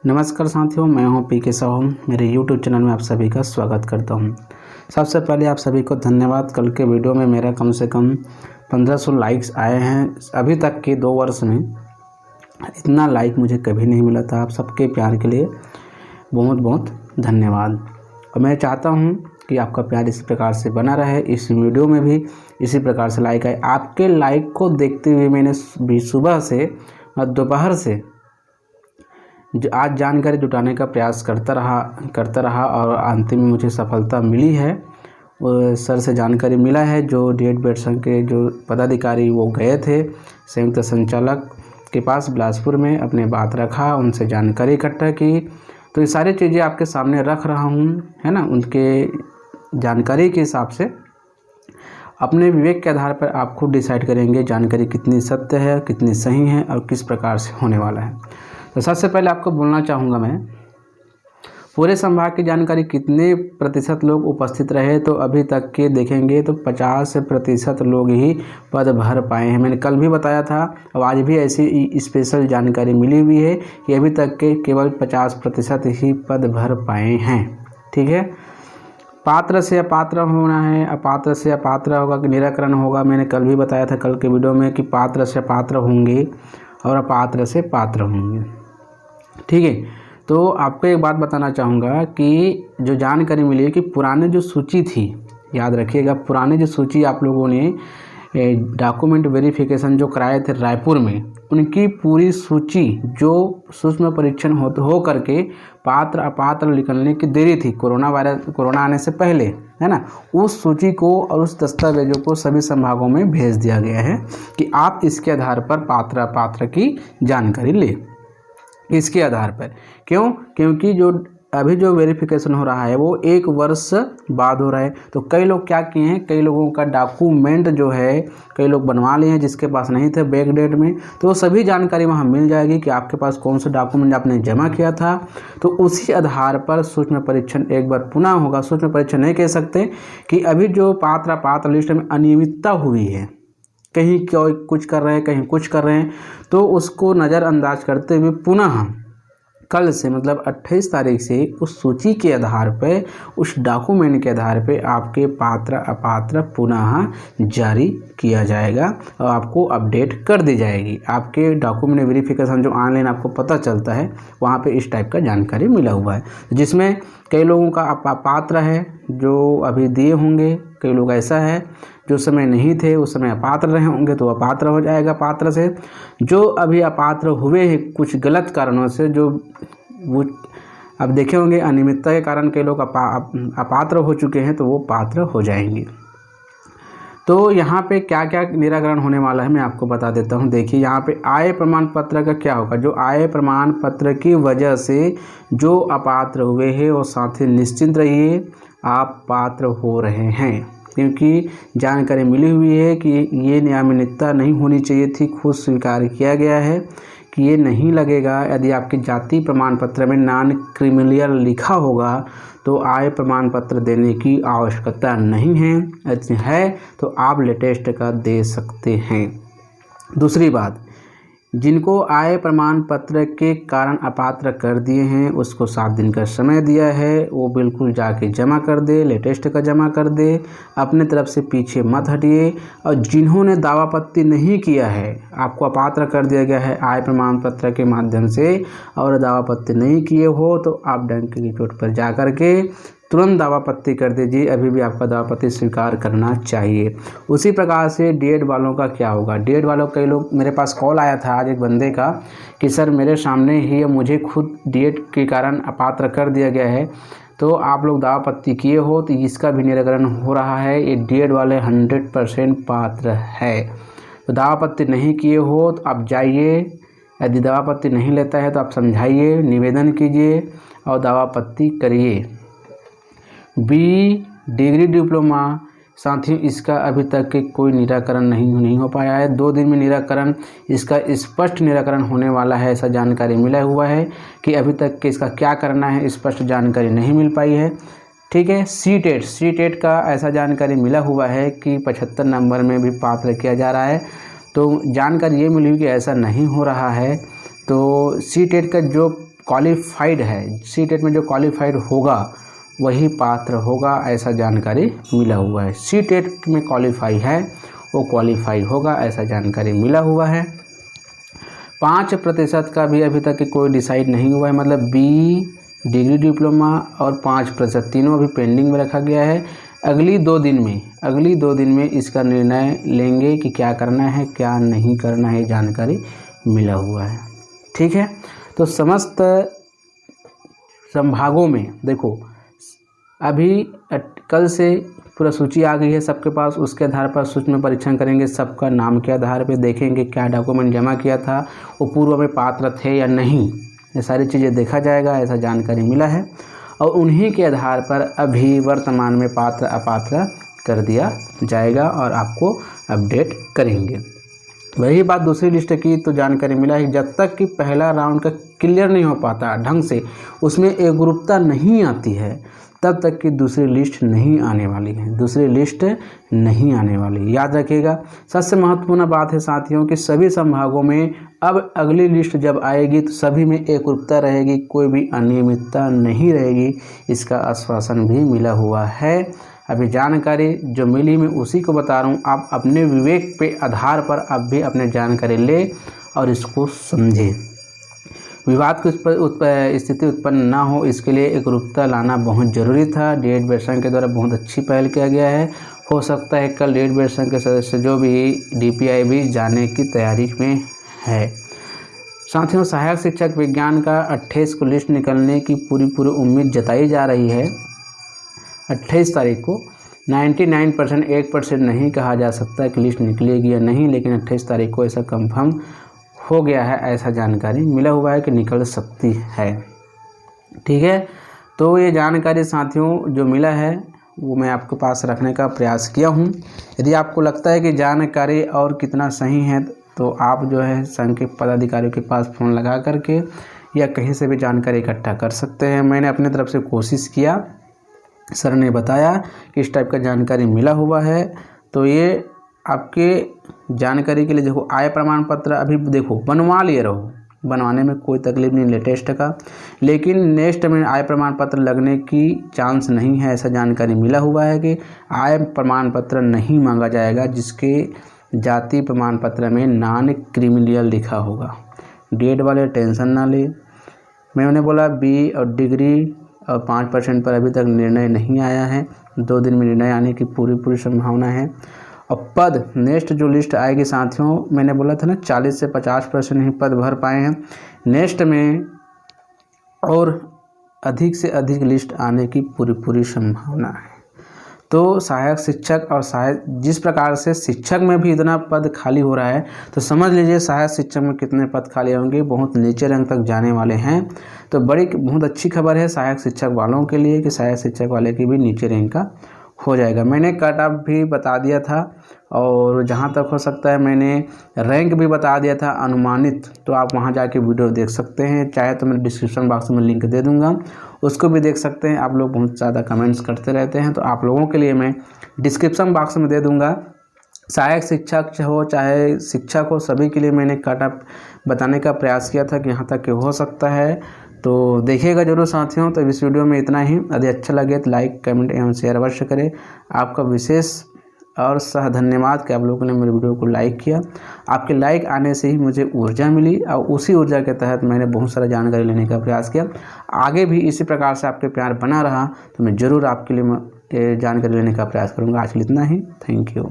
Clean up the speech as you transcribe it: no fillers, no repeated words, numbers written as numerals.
नमस्कार साथियों, मैं हूं पीके साहू। मेरे YouTube चैनल में आप सभी का स्वागत करता हूं। सबसे पहले आप सभी को धन्यवाद। कल के वीडियो में मेरा कम से कम 1500 लाइक्स आए हैं। अभी तक के 2 वर्ष में इतना लाइक मुझे कभी नहीं मिला था। आप सबके प्यार के लिए बहुत बहुत धन्यवाद। और मैं चाहता हूं कि आपका प्यार इसी प्रकार से बना रहे। इस वीडियो में भी इसी प्रकार से लाइक आए। आपके लाइक को देखते हुए मैंने भी सुबह से और दोपहर से आज जानकारी जुटाने का प्रयास करता रहा और अंतिम में मुझे सफलता मिली है। सर से जानकारी मिला है, जो डीएड बेड संघ के जो पदाधिकारी वो गए थे संयुक्त संचालक के पास बिलासपुर में, अपने बात रखा, उनसे जानकारी इकट्ठा की। तो ये सारी चीज़ें आपके सामने रख रहा हूँ, है ना। उनके जानकारी के हिसाब से अपने विवेक के आधार पर आप खुद डिसाइड करेंगे जानकारी कितनी सत्य है, कितनी सही है और किस प्रकार से होने वाला है। तो सबसे पहले आपको बोलना चाहूँगा मैं, पूरे संभाग की जानकारी कितने प्रतिशत लोग उपस्थित रहे, तो अभी तक के देखेंगे तो 50% लोग ही पद भर पाए हैं। मैंने कल भी बताया था और आज भी ऐसी स्पेशल जानकारी मिली हुई है कि अभी तक के केवल 50% ही पद भर पाए हैं। ठीक है, पात्र से अपात्र होना है, अपात्र से अपात्र होगा कि निराकरण होगा। मैंने कल भी बताया था कल के वीडियो में कि पात्र से अपात्र होंगे और अपात्र से पात्र होंगे। ठीक है, तो आपको एक बात बताना चाहूँगा कि जो जानकारी मिली है कि पुराने जो सूची थी, याद रखिएगा, पुराने जो सूची आप लोगों ने डॉक्यूमेंट वेरिफिकेशन जो कराए थे रायपुर में, उनकी पूरी सूची जो सूक्ष्म परीक्षण हो करके पात्र अपात्र निकलने की देरी थी कोरोना आने से पहले, है ना, उस सूची को और उस दस्तावेजों को सभी संभागों में भेज दिया गया है कि आप इसके आधार पर पात्र अपात्र की जानकारी लें। इसके आधार पर क्योंकि जो अभी जो वेरिफिकेशन हो रहा है वो 1 वर्ष बाद हो रहा है। तो कई लोग क्या किए हैं, कई लोगों का डॉक्यूमेंट जो है कई लोग बनवा लिए हैं जिसके पास नहीं थे बैक डेट में, तो वो सभी जानकारी वहाँ मिल जाएगी कि आपके पास कौन सा डॉक्यूमेंट आपने जमा किया था। तो उसी आधार पर सूक्ष्म परीक्षण एक बार पुनः होगा। सूक्ष्म परीक्षण नहीं कह सकते कि अभी जो पात्र अपात्र लिस्ट में अनियमितता हुई है, कहीं कुछ कर रहे हैं कहीं कुछ कर रहे हैं, तो उसको नज़रअंदाज करते हुए पुनः कल से मतलब 28 तारीख से उस सूची के आधार पर, उस डॉक्यूमेंट के आधार पर आपके पात्र अपात्र पुनः जारी किया जाएगा और आपको अपडेट कर दी जाएगी। आपके डॉक्यूमेंट वेरिफिकेशन जो ऑनलाइन आपको पता चलता है वहाँ पे इस टाइप का जानकारी मिला हुआ है, जिसमें कई लोगों का अपात्र है जो अभी दिए होंगे, कई लोग ऐसा है जो समय नहीं थे उस समय अपात्र रहे होंगे तो अपात्र हो जाएगा पात्र से। जो अभी अपात्र हुए हैं कुछ गलत कारणों से, जो वो अब देखे होंगे अनियमितता के कारण कई लोग अपात्र हो चुके हैं, तो वो पात्र हो जाएंगे। तो यहाँ पे क्या क्या निराकरण होने वाला है मैं आपको बता देता हूँ। देखिए, यहाँ पे आय प्रमाण पत्र का क्या होगा। जो आय प्रमाण पत्र की वजह से जो अपात्र हुए हैं वो साथी निश्चिंत रहिए, आप पात्र हो रहे हैं, क्योंकि जानकारी मिली हुई है कि ये नियमितता नहीं होनी चाहिए थी। खुद स्वीकार किया गया है कि ये नहीं लगेगा। यदि आपके जाति प्रमाण पत्र में नॉन क्रिमिनल लिखा होगा तो आय प्रमाण पत्र देने की आवश्यकता नहीं है। यदि है तो आप लेटेस्ट का दे सकते हैं। दूसरी बात, जिनको आय प्रमाण पत्र के कारण अपात्र कर दिए हैं उसको 7 दिन का समय दिया है, वो बिल्कुल जाके जमा कर दे, लेटेस्ट का जमा कर दे, अपने तरफ से पीछे मत हटिए। और जिन्होंने दावापत्ति नहीं किया है, आपको अपात्र कर दिया गया है आय प्रमाण पत्र के माध्यम से और दावापत्ति नहीं किए हो, तो आप डंक की चोट पर जा कर के तुरंत दावापत्ति कर दीजिए। अभी भी आपका दावापत्ति स्वीकार करना चाहिए। उसी प्रकार से डीएड वालों का क्या होगा। डीएड वालों कई लोग, मेरे पास कॉल आया था आज एक बंदे का कि सर मेरे सामने ही मुझे खुद डीएड के कारण अपात्र कर दिया गया है, तो आप लोग दावापत्ति किए हो तो इसका भी निराकरण हो रहा है। ये डीएड वाले 100% पात्र है। तो दावापत्ति नहीं किए हो तो आप जाइए, यदि दावापत्ति नहीं लेता है तो आप समझाइए, निवेदन कीजिए और दावापत्ति करिए। डिग्री डिप्लोमा साथियों, इसका अभी तक के कोई निराकरण नहीं हो पाया है। 2 दिन में निराकरण, इसका स्पष्ट निराकरण होने वाला है, ऐसा जानकारी मिला हुआ है कि अभी तक के इसका क्या करना है स्पष्ट जानकारी नहीं मिल पाई है। ठीक है, सी टेट का ऐसा जानकारी मिला हुआ है कि 75 नंबर में भी पात्र किया जा रहा है। तो जानकारी ये मिली कि ऐसा नहीं हो रहा है। तो सी टेट का जो क्वालिफाइड है, सी टेट में जो क्वालिफाइड होगा वही पात्र होगा, ऐसा जानकारी मिला हुआ है। सी टेट में क्वालिफाई है वो क्वालिफाई होगा, ऐसा जानकारी मिला हुआ है। 5% का भी अभी तक कोई डिसाइड नहीं हुआ है, मतलब बी, डिग्री डिप्लोमा और 5% तीनों अभी पेंडिंग में रखा गया है। अगली 2 दिन में इसका निर्णय लेंगे कि क्या करना है क्या नहीं करना है, जानकारी मिला हुआ है। ठीक है, तो समस्त संभागों में देखो अभी कल से पूरा सूची आ गई है सबके पास, उसके आधार पर सूक्ष्म परीक्षण करेंगे, सबका नाम के आधार पे देखेंगे क्या डॉक्यूमेंट जमा किया था, वो पूर्व में पात्र थे या नहीं, ये सारी चीज़ें देखा जाएगा, ऐसा जानकारी मिला है। और उन्हीं के आधार पर अभी वर्तमान में पात्र अपात्र कर दिया जाएगा और आपको अपडेट करेंगे। वही बात दूसरी लिस्ट की तो जानकारी मिला है जब तक कि पहला राउंड का क्लियर नहीं हो पाता ढंग से, उसमें एकरूपता नहीं आती है, तब तक कि दूसरी लिस्ट नहीं आने वाली है, दूसरी लिस्ट नहीं आने वाली। याद रखिएगा, सबसे महत्वपूर्ण बात है साथियों कि सभी संभागों में अब अगली लिस्ट जब आएगी तो सभी में एकरूपता रहेगी, कोई भी अनियमितता नहीं रहेगी, इसका आश्वासन भी मिला हुआ है। अभी जानकारी जो मिली मैं उसी को बता रहा हूँ, आप अपने विवेक पे आधार पर आप भी अपने जानकारी ले और इसको समझें। विवाद की स्थिति उत्पन्न ना हो इसके लिए एकरूपता लाना बहुत ज़रूरी था। डीएड संघ के द्वारा बहुत अच्छी पहल किया गया है। हो सकता है कल डीएड संघ के सदस्य जो भी डीपीआई भी जाने की तैयारी में है। साथियों, सहायक शिक्षक विज्ञान का 28 को लिस्ट निकलने की पूरी उम्मीद जताई जा रही है। 28 तारीख को 99% 1% नहीं कहा जा सकता कि लिस्ट निकलेगी या नहीं, लेकिन 28 तारीख को ऐसा कंफर्म हो गया है, ऐसा जानकारी मिला हुआ है कि निकल सकती है। ठीक है, तो ये जानकारी साथियों जो मिला है वो मैं आपके पास रखने का प्रयास किया हूँ। यदि आपको लगता है कि जानकारी और कितना सही है तो आप जो है संघ के पदाधिकारियों के पास फ़ोन लगा करके या कहीं से भी जानकारी इकट्ठा कर सकते हैं। मैंने अपने तरफ से कोशिश किया, सर ने बताया कि इस टाइप का जानकारी मिला हुआ है। तो ये आपके जानकारी के लिए देखो, आय प्रमाण पत्र अभी देखो बनवा लिए रहो, बनवाने में कोई तकलीफ नहीं लेटेस्ट का, लेकिन नेक्स्ट में आय प्रमाण पत्र लगने की चांस नहीं है, ऐसा जानकारी मिला हुआ है कि आय प्रमाण पत्र नहीं मांगा जाएगा जिसके जाति प्रमाण पत्र में नॉन क्रिमिनल लिखा होगा। डीएड वाले टेंशन ना ले, मैं उन्हें बोला बी और डिग्री और 5% पर अभी तक निर्णय नहीं आया है, 2 दिन में निर्णय आने की पूरी संभावना है। और पद नेक्स्ट जो लिस्ट आएगी साथियों, मैंने बोला था ना 40 से 50% ही पद भर पाए हैं, नेक्स्ट में और अधिक से अधिक लिस्ट आने की पूरी संभावना है। तो सहायक शिक्षक और सहायक जिस प्रकार से शिक्षक में भी इतना पद खाली हो रहा है, तो समझ लीजिए सहायक शिक्षक में कितने पद खाली होंगे, बहुत नीचे रैंक तक जाने वाले हैं। तो बहुत अच्छी खबर है सहायक शिक्षक वालों के लिए कि सहायक शिक्षक वाले की भी नीचे रैंक का हो जाएगा। मैंने कट ऑफ भी बता दिया था और जहाँ तक हो सकता है मैंने रैंक भी बता दिया था अनुमानित, तो आप वहाँ जाके वीडियो देख सकते हैं, चाहे तो मैं डिस्क्रिप्शन बॉक्स में लिंक दे दूँगा, उसको भी देख सकते हैं। आप लोग बहुत ज़्यादा कमेंट्स करते रहते हैं, तो आप लोगों के लिए मैं डिस्क्रिप्शन बॉक्स में दे दूँगा। सहायक शिक्षक हो चाहे शिक्षक हो, सभी के लिए मैंने कट ऑफ बताने का प्रयास किया था कि यहाँ तक कि हो सकता है। तो देखिएगा जरूर साथियों। तो इस वीडियो में इतना ही। यदि अच्छा लगे तो लाइक कमेंट एवं शेयर अवश्य करें। आपका विशेष और धन्यवाद कि आप लोगों ने मेरे वीडियो को लाइक किया। आपके लाइक आने से ही मुझे ऊर्जा मिली और उसी ऊर्जा के तहत मैंने बहुत सारा जानकारी लेने का प्रयास किया। आगे भी इसी प्रकार से आपके प्यार बना रहा तो मैं ज़रूर आपके लिए जानकारी लेने का प्रयास करूँगा। आज के लिए इतना ही। Thank you.